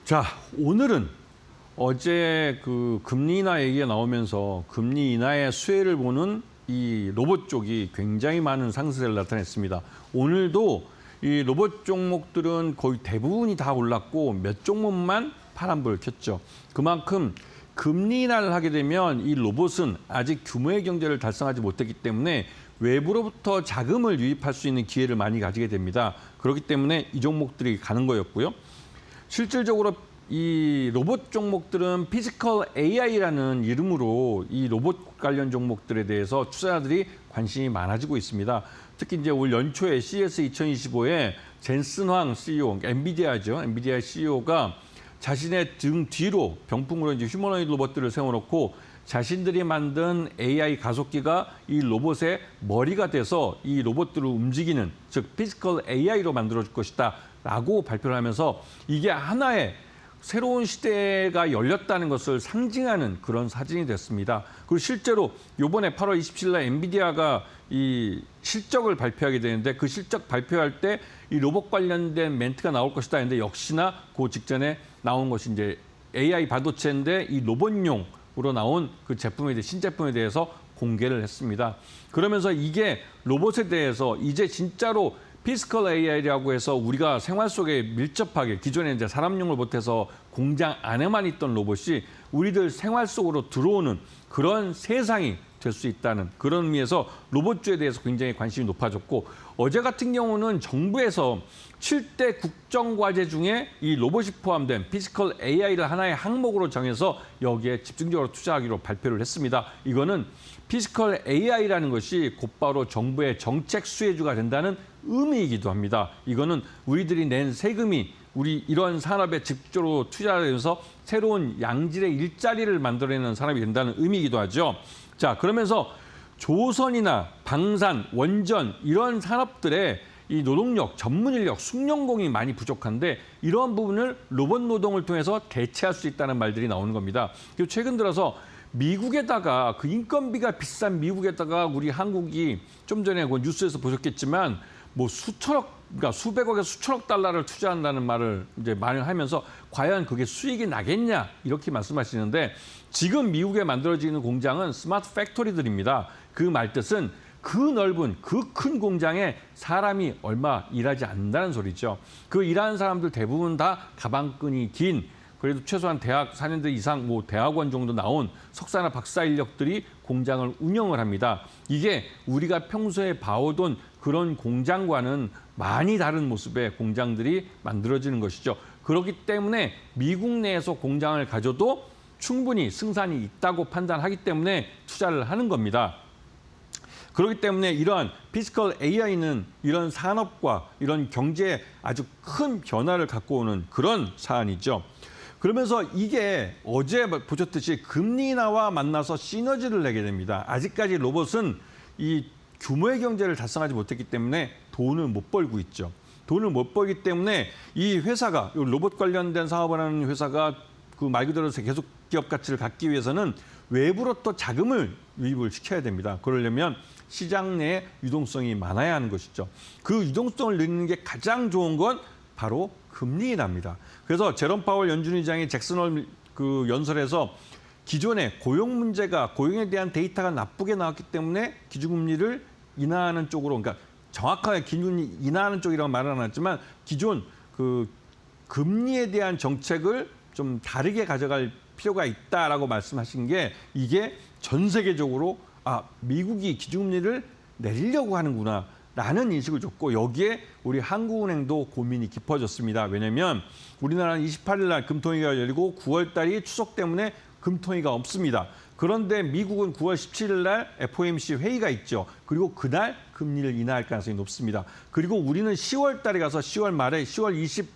자, 오늘은 어제 그 금리 인하 얘기가 나오면서 금리 인하의 수혜를 보는 이 로봇 쪽이 굉장히 많은 상승세를 나타냈습니다. 오늘도 이 로봇 종목들은 거의 대부분이 다 올랐고 몇 종목만 파란불을 켰죠. 그만큼 금리 인하를 하게 되면 이 로봇은 아직 규모의 경제를 달성하지 못했기 때문에 외부로부터 자금을 유입할 수 있는 기회를 많이 가지게 됩니다. 그렇기 때문에 이 종목들이 가는 거였고요. 실질적으로 이 로봇 종목들은 피지컬 AI라는 이름으로 이 로봇 관련 종목들에 대해서 투자자들이 관심이 많아지고 있습니다. 특히 이제 올 연초에 CES 2025에 젠슨 황 CEO, 엔비디아죠. 엔비디아 CEO가 자신의 등 뒤로 병풍으로 이제 휴머노이드 로봇들을 세워놓고 자신들이 만든 AI 가속기가 이 로봇의 머리가 돼서 이 로봇들을 움직이는, 즉 피지컬 AI로 만들어질 것이다 라고 발표를 하면서 이게 하나의 새로운 시대가 열렸다는 것을 상징하는 그런 사진이 됐습니다. 그리고 실제로 이번에 8월 27일 날 엔비디아가 이 실적을 발표하게 되는데 그 실적 발표할 때 이 로봇 관련된 멘트가 나올 것이다 했는데 역시나 그 직전에 나온 것이 이제 AI 반도체인데 이 로봇용으로 나온 그 제품에 대해 신제품에 대해서 공개를 했습니다. 그러면서 이게 로봇에 대해서 이제 진짜로 피지컬 AI라고 해서 우리가 생활 속에 밀접하게 기존에 이제 사람용 로봇에서 공장 안에만 있던 로봇이 우리들 생활 속으로 들어오는 그런 세상이 될 수 있다는 그런 의미에서 로봇주에 대해서 굉장히 관심이 높아졌고 어제 같은 경우는 정부에서 7대 국정과제 중에 이 로봇이 포함된 피지컬 AI를 하나의 항목으로 정해서 여기에 집중적으로 투자하기로 발표를 했습니다. 이거는 피지컬 AI라는 것이 곧바로 정부의 정책 수혜주가 된다는 의미이기도 합니다. 이거는 우리들이 낸 세금이 우리 이런 산업에 집중적으로 투자하면서 새로운 양질의 일자리를 만들어내는 산업이 된다는 의미이기도 하죠. 자, 그러면서 조선이나 방산, 원전 이런 산업들의 이 노동력, 전문 인력, 숙련공이 많이 부족한데 이러한 부분을 로봇 노동을 통해서 대체할 수 있다는 말들이 나오는 겁니다. 그리고 최근 들어서 미국에다가 그 인건비가 비싼 미국에다가 우리 한국이 좀 전에 그 뉴스에서 보셨겠지만 뭐 그러니까 수백억에서 수천억 달러를 투자한다는 말을 이제 많이 하면서 과연 그게 수익이 나겠냐 이렇게 말씀하시는데 지금 미국에 만들어지는 공장은 스마트 팩토리들입니다. 그 말뜻은 그 넓은 그 큰 공장에 사람이 얼마 일하지 않는다는 소리죠. 그 일하는 사람들 대부분 다 가방끈이 긴 그래도 최소한 대학 4년제 이상 뭐 대학원 정도 나온 석사나 박사 인력들이 공장을 운영을 합니다. 이게 우리가 평소에 봐오던 그런 공장과는 많이 다른 모습의 공장들이 만들어지는 것이죠. 그렇기 때문에 미국 내에서 공장을 가져도 충분히 승산이 있다고 판단하기 때문에 투자를 하는 겁니다. 그렇기 때문에 이러한 피지컬 AI는 이런 산업과 이런 경제에 아주 큰 변화를 갖고 오는 그런 사안이죠. 그러면서 이게 어제 보셨듯이 금리 인하와 만나서 시너지를 내게 됩니다. 아직까지 로봇은 이 규모의 경제를 달성하지 못했기 때문에 돈을 못 벌고 있죠. 돈을 못 벌기 때문에 이 회사가 로봇 관련된 사업을 하는 회사가 그 말 그대로 계속 기업 가치를 갖기 위해서는 외부로 또 자금을 유입을 시켜야 됩니다. 그러려면 시장 내에 유동성이 많아야 하는 것이죠. 그 유동성을 늘리는 게 가장 좋은 건 바로 금리 인하입니다. 그래서 제롬 파월 연준 의장이 잭슨홀 그 연설에서 기존에 고용 문제가 고용에 대한 데이터가 나쁘게 나왔기 때문에 기준금리를 인하하는 쪽으로 그러니까 정확하게 기준금리 인하하는 쪽이라고 말은 안 했지만 기존 그 금리에 대한 정책을 좀 다르게 가져갈 필요가 있다라고 말씀하신 게 이게 전 세계적으로 미국이 기준금리를 내리려고 하는구나. 라는 인식을 줬고 여기에 우리 한국은행도 고민이 깊어졌습니다. 왜냐하면 우리나라는 28일 날 금통위가 열리고 9월 달이 추석 때문에 금통위가 없습니다. 그런데 미국은 9월 17일 날 FOMC 회의가 있죠. 그리고 그날 금리를 인하할 가능성이 높습니다. 그리고 우리는 10월 달에 가서 10월 말에 10월 20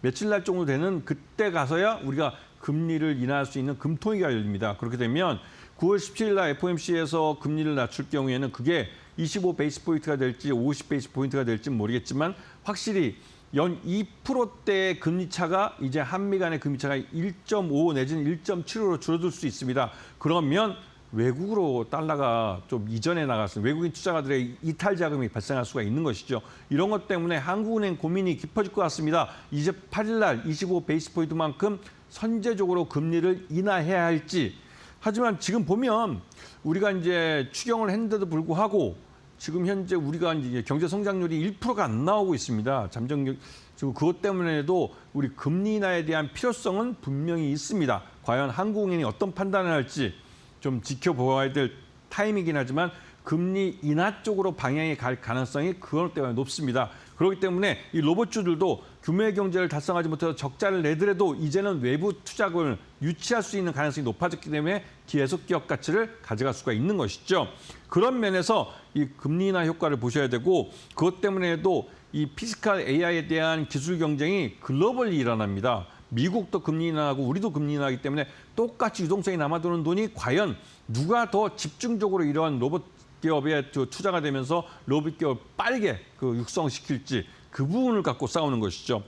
며칠 날 정도 되는 그때 가서야 우리가 금리를 인하할 수 있는 금통위가 열립니다. 그렇게 되면 9월 17일 날 FOMC에서 금리를 낮출 경우에는 그게 25 베이스 포인트가 될지 50 베이스 포인트가 될지는 모르겠지만 확실히 연 2%대의 금리 차가 이제 한미 간의 금리 차가 1.5 내지는 1.75로 줄어들 수 있습니다. 그러면 외국으로 달러가 좀 이전에 나갔습니다. 외국인 투자가들의 이탈 자금이 발생할 수가 있는 것이죠. 이런 것 때문에 한국은행 고민이 깊어질 것 같습니다. 이제 8일 날 25 베이스 포인트만큼 선제적으로 금리를 인하해야 할지. 하지만 지금 보면 우리가 이제 추경을 했는데도 불구하고 지금 현재 우리가 이제 경제 성장률이 1%가 안 나오고 있습니다. 지금 그것 때문에도 우리 금리 인하에 대한 필요성은 분명히 있습니다. 과연 한국은행이 어떤 판단을 할지 좀 지켜보아야 될 타임이긴 하지만 금리 인하 쪽으로 방향이 갈 가능성이 그것 때문에 높습니다. 그렇기 때문에 이 로봇주들도 규모의 경제를 달성하지 못해서 적자를 내더라도 이제는 외부 투자금을 유치할 수 있는 가능성이 높아졌기 때문에 계속 기업 가치를 가져갈 수가 있는 것이죠. 그런 면에서 이 금리 인하 효과를 보셔야 되고 그것 때문에도 이 피스칼 AI에 대한 기술 경쟁이 글로벌리 일어납니다. 미국도 금리 인하하고 우리도 금리 인하하기 때문에 똑같이 유동성이 남아도는 돈이 과연 누가 더 집중적으로 이러한 로봇 기업에 투자가 되면서 로봇 기업을 빠르게 육성시킬지 그 부분을 갖고 싸우는 것이죠.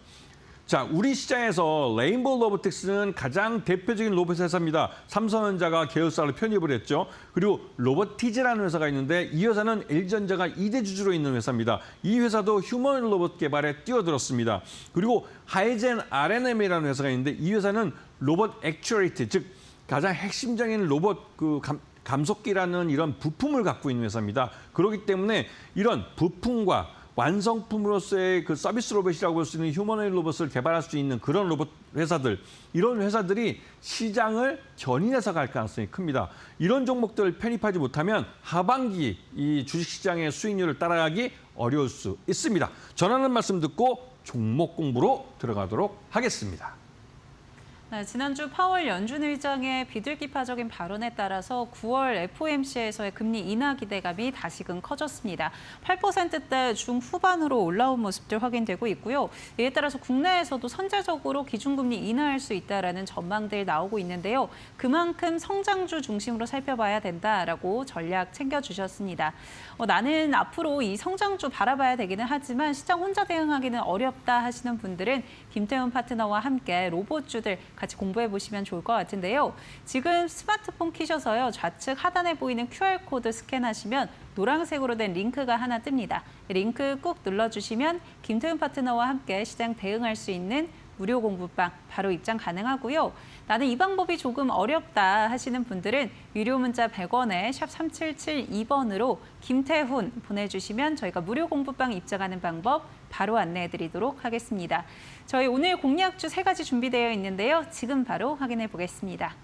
자, 우리 시장에서 레인보우 로보틱스는 가장 대표적인 로봇 회사입니다. 삼성전자가 계열사로 편입을 했죠. 그리고 로보티즈라는 회사가 있는데 이 회사는 LG전자가 2대 주주로 있는 회사입니다. 이 회사도 휴머노이드 로봇 개발에 뛰어들었습니다. 그리고 하이젠 RNM이라는 회사가 있는데 이 회사는 로봇 액추에이터, 즉 가장 핵심적인 로봇 감속기라는 이런 부품을 갖고 있는 회사입니다. 그렇기 때문에 이런 부품과 완성품으로서의 그 서비스 로봇이라고 볼 수 있는 휴머노이드 로봇을 개발할 수 있는 그런 로봇 회사들, 이런 회사들이 시장을 견인해서 갈 가능성이 큽니다. 이런 종목들을 편입하지 못하면 하반기 이 주식시장의 수익률을 따라가기 어려울 수 있습니다. 전하는 말씀 듣고 종목 공부로 들어가도록 하겠습니다. 네, 지난주 파월 연준 의장의 비둘기파적인 발언에 따라서 9월 FOMC에서의 금리 인하 기대감이 다시금 커졌습니다. 8%대 중후반으로 올라온 모습들 확인되고 있고요. 이에 따라서 국내에서도 선제적으로 기준금리 인하할 수 있다라는 전망들 나오고 있는데요. 그만큼 성장주 중심으로 살펴봐야 된다라고 전략 챙겨주셨습니다. 나는 앞으로 이 성장주 바라봐야 되기는 하지만 시장 혼자 대응하기는 어렵다 하시는 분들은 김태훈 파트너와 함께 로봇주들 같이 공부해 보시면 좋을 것 같은데요. 지금 스마트폰 키셔서요. 좌측 하단에 보이는 QR코드 스캔하시면 노란색으로 된 링크가 하나 뜹니다. 링크 꾹 눌러주시면 김태훈 파트너와 함께 시장 대응할 수 있는 무료 공부방 바로 입장 가능하고요. 나는 이 방법이 조금 어렵다 하시는 분들은 유료 문자 100원에 샵 3772번으로 김태훈 보내주시면 저희가 무료 공부방 입장하는 방법 바로 안내해드리도록 하겠습니다. 저희 오늘 공략주 3가지 준비되어 있는데요. 지금 바로 확인해 보겠습니다.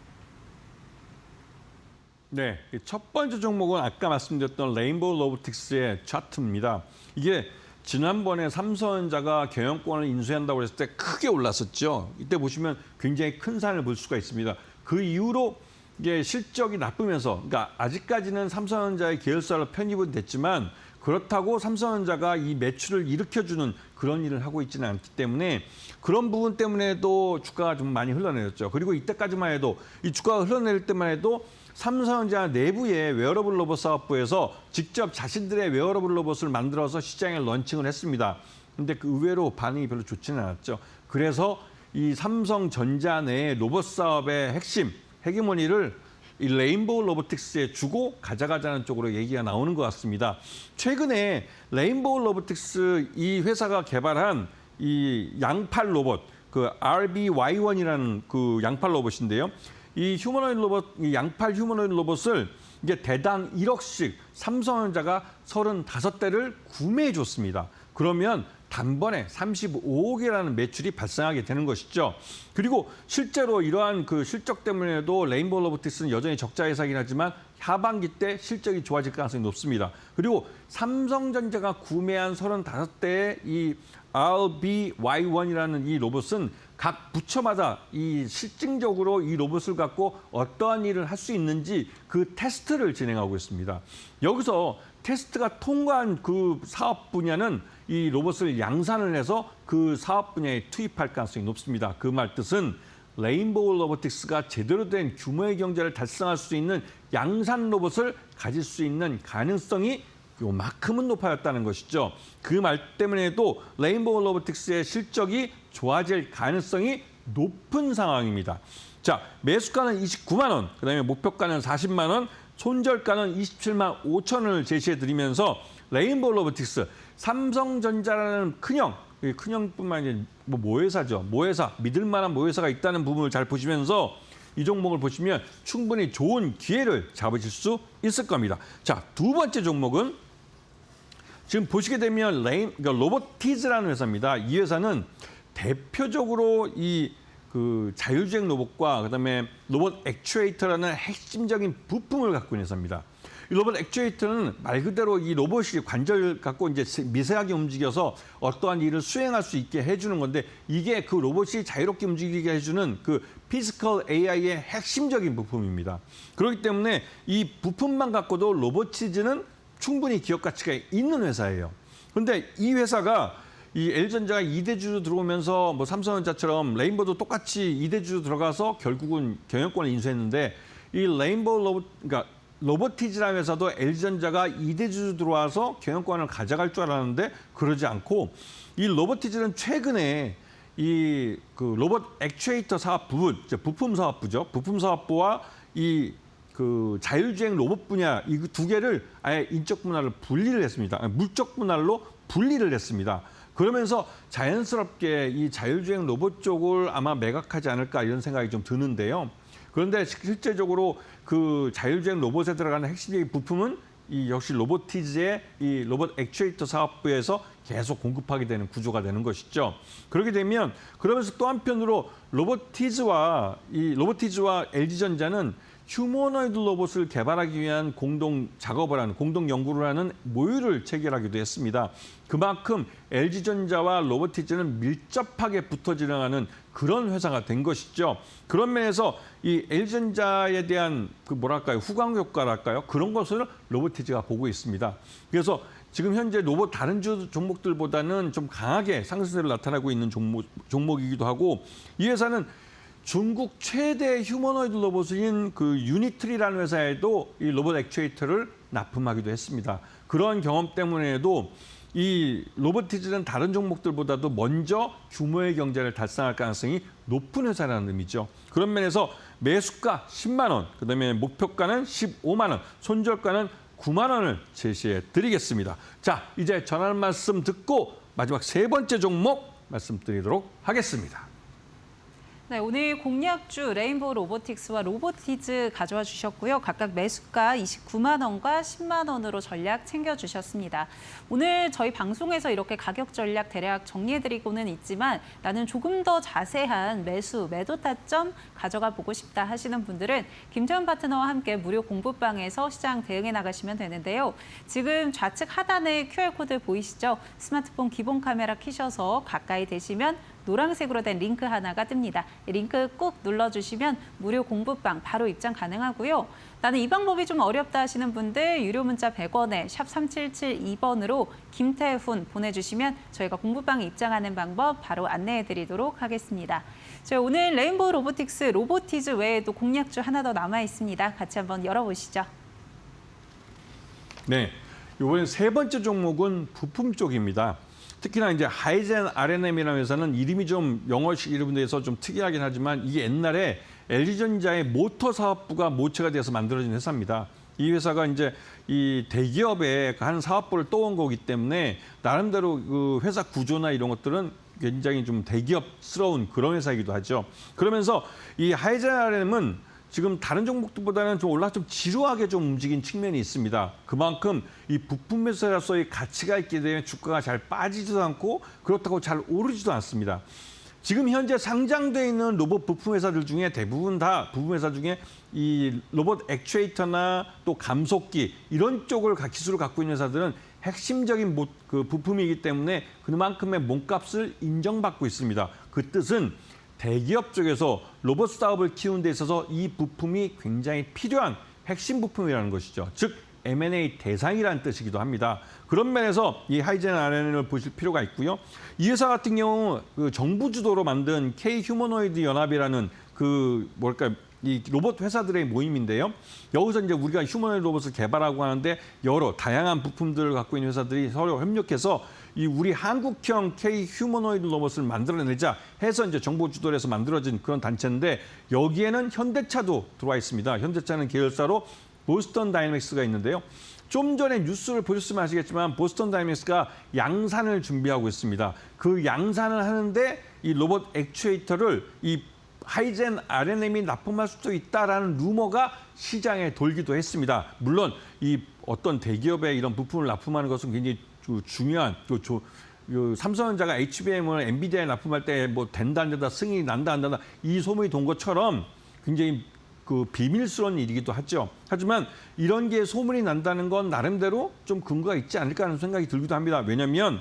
네, 첫 번째 종목은 아까 말씀드렸던 레인보우 로보틱스의 차트입니다. 이게 지난번에 삼성전자가 경영권을 인수한다고 했을 때 크게 올랐었죠. 이때 보시면 굉장히 큰 산을 볼 수가 있습니다. 그 이후로 이게 실적이 나쁘면서, 그러니까 아직까지는 삼성전자의 계열사로 편입은 됐지만 그렇다고 삼성전자가 이 매출을 일으켜주는 그런 일을 하고 있지는 않기 때문에 그런 부분 때문에도 주가가 좀 많이 흘러내렸죠. 그리고 이때까지만 해도 이 주가가 흘러내릴 때만 해도 삼성전자 내부의 웨어러블 로봇 사업부에서 직접 자신들의 웨어러블 로봇을 만들어서 시장에 런칭을 했습니다. 근데 그 의외로 반응이 별로 좋지는 않았죠. 그래서 이 삼성전자 내의 로봇 사업의 핵심, 헤게모니를 이 레인보우 로보틱스에 주고 가져가자는 쪽으로 얘기가 나오는 것 같습니다. 최근에 레인보우 로보틱스 이 회사가 개발한 이 양팔 로봇, 그 RBY1이라는 그 양팔 로봇인데요. 이 휴머노이드 로봇, 이 양팔 휴머노이드 로봇을 이게 대당 1억씩 삼성전자가 35대를 구매해 줬습니다. 그러면 단번에 35억이라는 매출이 발생하게 되는 것이죠. 그리고 실제로 이러한 그 실적 때문에도 레인보우 로보틱스는 여전히 적자 회사이긴 하지만 하반기 때 실적이 좋아질 가능성이 높습니다. 그리고 삼성전자가 구매한 35대의 이 RBY1이라는 이 로봇은 각 부처마다 이 실증적으로 이 로봇을 갖고 어떠한 일을 할 수 있는지 그 테스트를 진행하고 있습니다. 여기서 테스트가 통과한 그 사업 분야는 이 로봇을 양산을 해서 그 사업 분야에 투입할 가능성이 높습니다. 그 말 뜻은 레인보우 로보틱스가 제대로 된 규모의 경제를 달성할 수 있는 양산 로봇을 가질 수 있는 가능성이 요만큼은 높아졌다는 것이죠. 그 말 때문에도 레인보우 로보틱스의 실적이 좋아질 가능성이 높은 상황입니다. 자, 매수가는 29만 원, 그다음에 목표가는 40만 원, 손절가는 27만 5천원을 제시해드리면서 레인보우 로보틱스, 삼성전자라는 큰형, 이 큰형뿐만 아니라 모회사죠. 모회사, 믿을만한 모회사가 있다는 부분을 잘 보시면서 이 종목을 보시면 충분히 좋은 기회를 잡으실 수 있을 겁니다. 자, 두 번째 종목은 지금 보시게 되면 그러니까 로보티즈라는 회사입니다. 이 회사는 대표적으로 이 자율주행 로봇과 그다음에 로봇 액추에이터라는 핵심적인 부품을 갖고 있는 회사입니다. 이 로봇 액추에이터는 말 그대로 이 로봇이 관절을 갖고 이제 미세하게 움직여서 어떠한 일을 수행할 수 있게 해주는 건데 이게 그 로봇이 자유롭게 움직이게 해주는 그 피지컬 AI의 핵심적인 부품입니다. 그렇기 때문에 이 부품만 갖고도 로보티즈는 충분히 기업 가치가 있는 회사예요. 그런데 이 회사가 이 LG전자가 2대주로 들어오면서 뭐 삼성전자처럼 레인보우도 똑같이 2대주로 들어가서 결국은 경영권을 인수했는데 이 레인보우 그러니까 로보티즈라는 회사도 LG전자가 2대주로 들어와서 경영권을 가져갈 줄 알았는데 그러지 않고 이 로보티즈는 최근에 이 로봇 액추에이터 사업 부분, 부품 사업부죠. 부품 사업부와 이 자율주행 로봇 분야 이 두 개를 아예 인적 분할을 분리를 했습니다. 물적 분할로 분리를 했습니다. 그러면서 자연스럽게 이 자율주행 로봇 쪽을 아마 매각하지 않을까 이런 생각이 좀 드는데요. 그런데 실제적으로 그 자율주행 로봇에 들어가는 핵심적인 부품은 이 역시 로보티즈의 이 로봇 액추에이터 사업부에서 계속 공급하게 되는 구조가 되는 것이죠. 그렇게 되면 그러면서 또 한편으로 로보티즈와 LG전자는 휴머노이드 로봇을 개발하기 위한 공동 작업을 하는, 공동 연구를 하는 모의를 체결하기도 했습니다. 그만큼 LG전자와 로보티즈는 밀접하게 붙어 진행하는 그런 회사가 된 것이죠. 그런 면에서 이 LG전자에 대한 후광 효과랄까요? 그런 것을 로보티즈가 보고 있습니다. 그래서 지금 현재 로봇 다른 종목들보다는 좀 강하게 상승세를 나타나고 있는 종목이기도 하고 이 회사는 중국 최대 휴머노이드 로봇인 유니트리라는 회사에도 이 로봇 액추에이터를 납품하기도 했습니다. 그런 경험 때문에도 이 로보티즈는 다른 종목들보다도 먼저 규모의 경제를 달성할 가능성이 높은 회사라는 의미죠. 그런 면에서 매수가 10만 원, 그다음에 목표가는 15만 원, 손절가는 9만 원을 제시해 드리겠습니다. 자, 이제 전하는 말씀 듣고 마지막 세 번째 종목 말씀드리도록 하겠습니다. 네, 오늘 공략주 레인보우 로보틱스와 로보티즈 가져와 주셨고요. 각각 매수가 29만 원과 10만 원으로 전략 챙겨주셨습니다. 오늘 저희 방송에서 이렇게 가격 전략 대략 정리해드리고는 있지만 나는 조금 더 자세한 매도 타점 가져가 보고 싶다 하시는 분들은 김태훈 파트너와 함께 무료 공부방에서 시장 대응해 나가시면 되는데요. 지금 좌측 하단에 QR코드 보이시죠? 스마트폰 기본 카메라 켜셔서 가까이 대시면 노란색으로 된 링크 하나가 뜹니다. 링크 꾹 눌러주시면 무료 공부방 바로 입장 가능하고요. 나는 이 방법이 좀 어렵다 하시는 분들 유료 문자 100원에 샵 3772번으로 김태훈 보내주시면 저희가 공부방에 입장하는 방법 바로 안내해드리도록 하겠습니다. 저희 오늘 레인보우 로보틱스, 로보티즈 외에도 공략주 하나 더 남아 있습니다. 같이 한번 열어보시죠. 네, 이번엔 세 번째 종목은 부품 쪽입니다. 특히나 이제 하이젠 R&M이라는 회사는 이름이 좀 영어식 이름에서 좀 특이하긴 하지만 이게 옛날에 LG전자의 모터 사업부가 모체가 돼서 만들어진 회사입니다. 이 회사가 이제 이 대기업의 한 사업부를 떠온 거기 때문에 나름대로 그 회사 구조나 이런 것들은 굉장히 좀 대기업스러운 그런 회사이기도 하죠. 그러면서 이 하이젠 R&M은 지금 다른 종목들보다는 좀 올라 좀 지루하게 좀 움직인 측면이 있습니다. 그만큼 이 부품 회사로서의 가치가 있게 되면 주가가 잘 빠지지도 않고 그렇다고 잘 오르지도 않습니다. 지금 현재 상장돼 있는 로봇 부품 회사들 중에 대부분 다 부품 회사 중에 이 로봇 액추에이터나 또 감속기 이런 쪽을 기술을 갖고 있는 회사들은 핵심적인 부품이기 때문에 그만큼의 몸값을 인정받고 있습니다. 그 뜻은 대기업 쪽에서 로봇 사업을 키우는 데 있어서 이 부품이 굉장히 필요한 핵심 부품이라는 것이죠. 즉 M&A 대상이라는 뜻이기도 합니다. 그런 면에서 이 하이젠 R&M을 보실 필요가 있고요. 이 회사 같은 경우 정부 주도로 만든 K 휴머노이드 연합이라는 이 로봇 회사들의 모임인데요. 여기서 이제 우리가 휴머노이드 로봇을 개발하고 하는데 여러 다양한 부품들을 갖고 있는 회사들이 서로 협력해서 이 우리 한국형 K 휴머노이드 로봇을 만들어내자 해서 이제 정부 주도로 해서 만들어진 그런 단체인데 여기에는 현대차도 들어와 있습니다. 현대차는 계열사로 보스턴 다이내믹스가 있는데요. 좀 전에 뉴스를 보셨으면 아시겠지만 보스턴 다이내믹스가 양산을 준비하고 있습니다. 그 양산을 하는데 이 로봇 액추에이터를 이 하이젠 RNM이 납품할 수도 있다라는 루머가 시장에 돌기도 했습니다. 물론 이 어떤 대기업의 이런 부품을 납품하는 것은 굉장히 중요한 삼성전자가 HBM을 엔비디아에 납품할 때 뭐 된다 안 된다 승인이 난다 안 난다 이 소문이 돈 것처럼 굉장히 그 비밀스러운 일이기도 하죠. 하지만 이런 게 소문이 난다는 건 나름대로 좀 근거가 있지 않을까 하는 생각이 들기도 합니다. 왜냐하면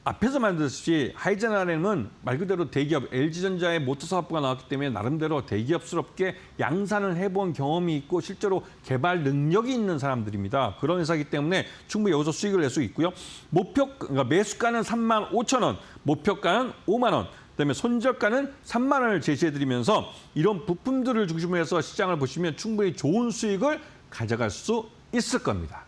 앞에서 말했듯이 하이젠 RNM은 말 그대로 대기업 LG전자의 모터 사업부가 나왔기 때문에 나름대로 대기업스럽게 양산을 해본 경험이 있고 실제로 개발 능력이 있는 사람들입니다. 그런 회사이기 때문에 충분히 여기서 수익을 낼 수 있고요. 그러니까 매수가는 35,000원, 목표가는 5만 원. 그다음에 손절가는 3만 원을 제시해드리면서 이런 부품들을 중심으로 해서 시장을 보시면 충분히 좋은 수익을 가져갈 수 있을 겁니다.